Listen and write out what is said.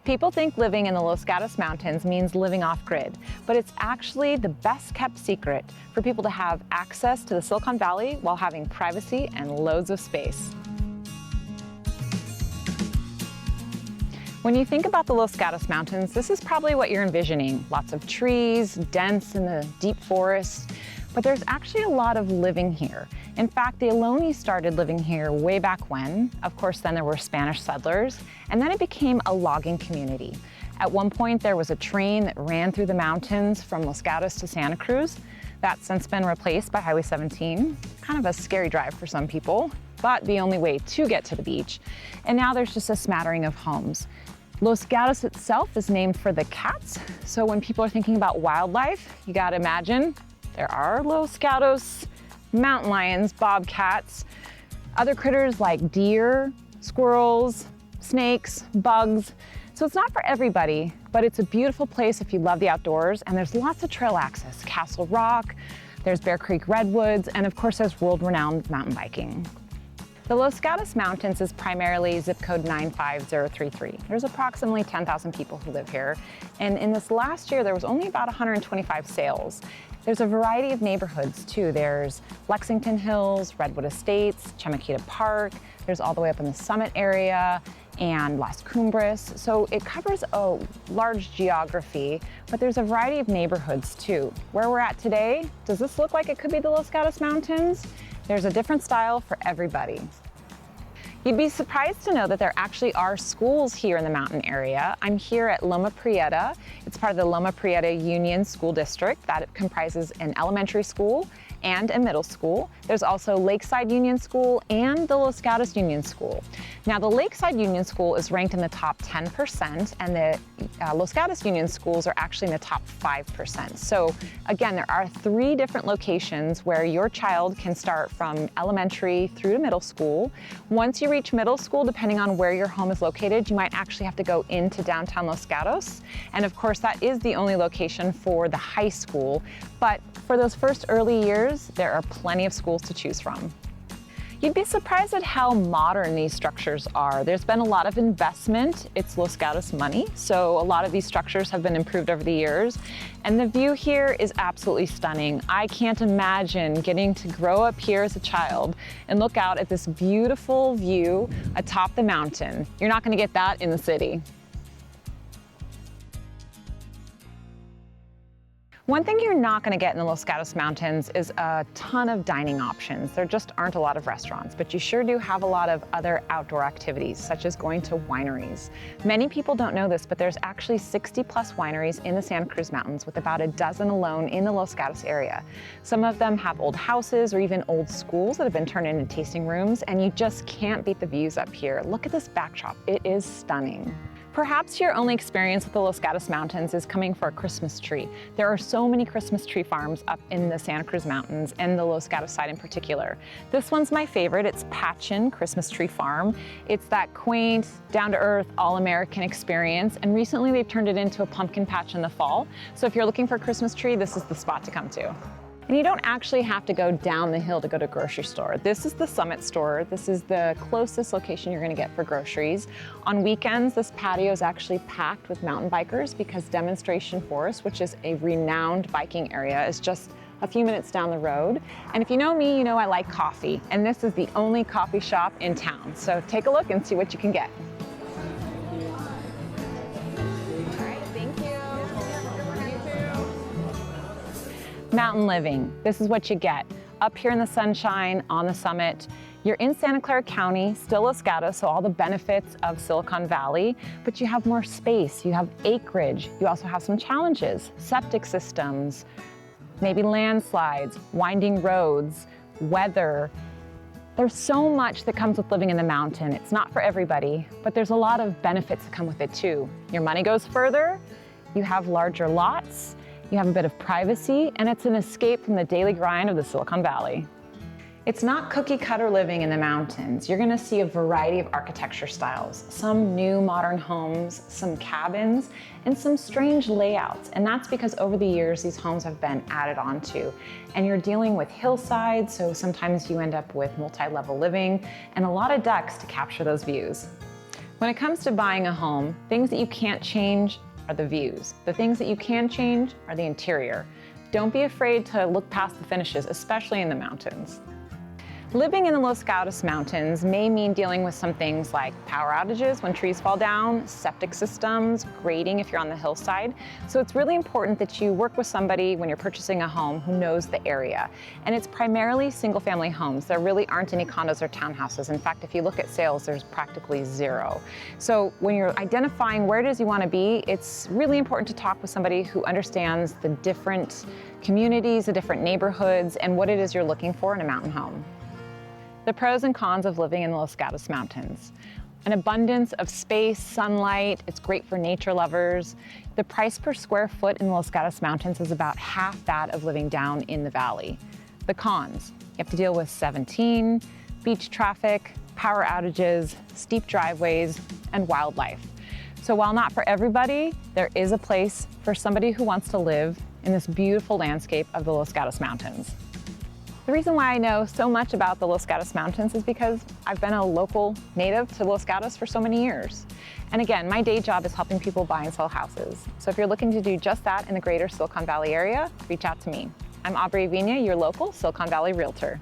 People think living in the Los Gatos Mountains means living off-grid, but it's actually the best-kept secret for people to have access to the Silicon Valley while having privacy and loads of space. When you think about the Los Gatos Mountains, this is probably what you're envisioning. Lots of trees, dense in the deep forest, but there's actually a lot of living here. In fact, the Ohlone started living here way back when. Of course, then there were Spanish settlers, and then it became a logging community. At one point, there was a train that ran through the mountains from Los Gatos to Santa Cruz. That's since been replaced by Highway 17. Kind of a scary drive for some people, but the only way to get to the beach. And now there's just a smattering of homes. Los Gatos itself is named for the cats, so when people are thinking about wildlife, you gotta imagine there are Los Gatos mountain lions, bobcats, other critters like deer, squirrels, snakes, bugs. So it's not for everybody, but it's a beautiful place if you love the outdoors, and there's lots of trail access. Castle Rock, there's Bear Creek Redwoods, and of course there's world-renowned mountain biking. The Los Gatos Mountains is primarily zip code 95033. There's approximately 10,000 people who live here, and in this last year there was only about 125 sales. There's a variety of neighborhoods too. There's Lexington Hills, Redwood Estates, Chamaquita Park, there's all the way up in the Summit area, and Las Cumbres. So it covers a large geography, but there's a variety of neighborhoods too. Where we're at today, does this look like it could be the Los Gatos Mountains? There's a different style for everybody. You'd be surprised to know that there actually are schools here in the mountain area. I'm here at Loma Prieta. It's part of the Loma Prieta Union School District. That comprises an elementary school and a middle school. There's also Lakeside Union School and the Los Gatos Union School. Now the Lakeside Union School is ranked in the top 10%, and the Los Gatos Union schools are actually in the top 5%. So again, there are 3 different locations where your child can start from elementary through to middle school. Once you reach middle school, depending on where your home is located, you might actually have to go into downtown Los Gatos. And of course, that is the only location for the high school. But for those first early years, there are plenty of schools to choose from. You'd be surprised at how modern these structures are. There's been a lot of investment. It's Los Gatos money, so a lot of these structures have been improved over the years. And the view here is absolutely stunning. I can't imagine getting to grow up here as a child and look out at this beautiful view atop the mountain. You're not going to get that in the city. One thing you're not going to get in the Los Gatos Mountains is a ton of dining options. There just aren't a lot of restaurants, but you sure do have a lot of other outdoor activities, such as going to wineries. Many people don't know this, but there's actually 60+ wineries in the Santa Cruz Mountains, with about a dozen alone in the Los Gatos area. Some of them have old houses or even old schools that have been turned into tasting rooms, and you just can't beat the views up here. Look at this backdrop. It is stunning. Perhaps your only experience with the Los Gatos Mountains is coming for a Christmas tree. There are so many Christmas tree farms up in the Santa Cruz Mountains and the Los Gatos side in particular. This one's my favorite. It's Patchen Christmas Tree Farm. It's that quaint, down-to-earth, all-American experience, and recently they've turned it into a pumpkin patch in the fall. So if you're looking for a Christmas tree, this is the spot to come to. And you don't actually have to go down the hill to go to a grocery store. This is the Summit store. This is the closest location you're gonna get for groceries. On weekends, this patio is actually packed with mountain bikers because Demonstration Forest, which is a renowned biking area, is just a few minutes down the road. And if you know me, you know I like coffee. And this is the only coffee shop in town. So take a look and see what you can get. Mountain living, this is what you get. Up here in the sunshine, on the summit, you're in Santa Clara County, still Los Gatos, so all the benefits of Silicon Valley, but you have more space, you have acreage, you also have some challenges, septic systems, maybe landslides, winding roads, weather. There's so much that comes with living in the mountain. It's not for everybody, but there's a lot of benefits that come with it too. Your money goes further, you have larger lots, you have a bit of privacy, and it's an escape from the daily grind of the Silicon Valley. It's not cookie-cutter living in the mountains. You're gonna see a variety of architecture styles, some new modern homes, some cabins, and some strange layouts. And that's because over the years, these homes have been added onto. And you're dealing with hillsides, so sometimes you end up with multi-level living and a lot of decks to capture those views. When it comes to buying a home, things that you can't change are the views. The things that you can change are the interior. Don't be afraid to look past the finishes, especially in the mountains. Living in the Los Gatos Mountains may mean dealing with some things like power outages when trees fall down, septic systems, grading if you're on the hillside. So it's really important that you work with somebody when you're purchasing a home who knows the area. And it's primarily single-family homes. There really aren't any condos or townhouses. In fact, if you look at sales, there's practically zero. So when you're identifying where it is you want to be, it's really important to talk with somebody who understands the different communities, the different neighborhoods, and what it is you're looking for in a mountain home. The pros and cons of living in the Los Gatos Mountains. An abundance of space, sunlight, it's great for nature lovers. The price per square foot in the Los Gatos Mountains is about half that of living down in the valley. The cons, you have to deal with 17, beach traffic, power outages, steep driveways, and wildlife. So while not for everybody, there is a place for somebody who wants to live in this beautiful landscape of the Los Gatos Mountains. The reason why I know so much about the Los Gatos Mountains is because I've been a local native to Los Gatos for so many years. And again, my day job is helping people buy and sell houses. So if you're looking to do just that in the greater Silicon Valley area, reach out to me. I'm Aubrey Vigna, your local Silicon Valley realtor.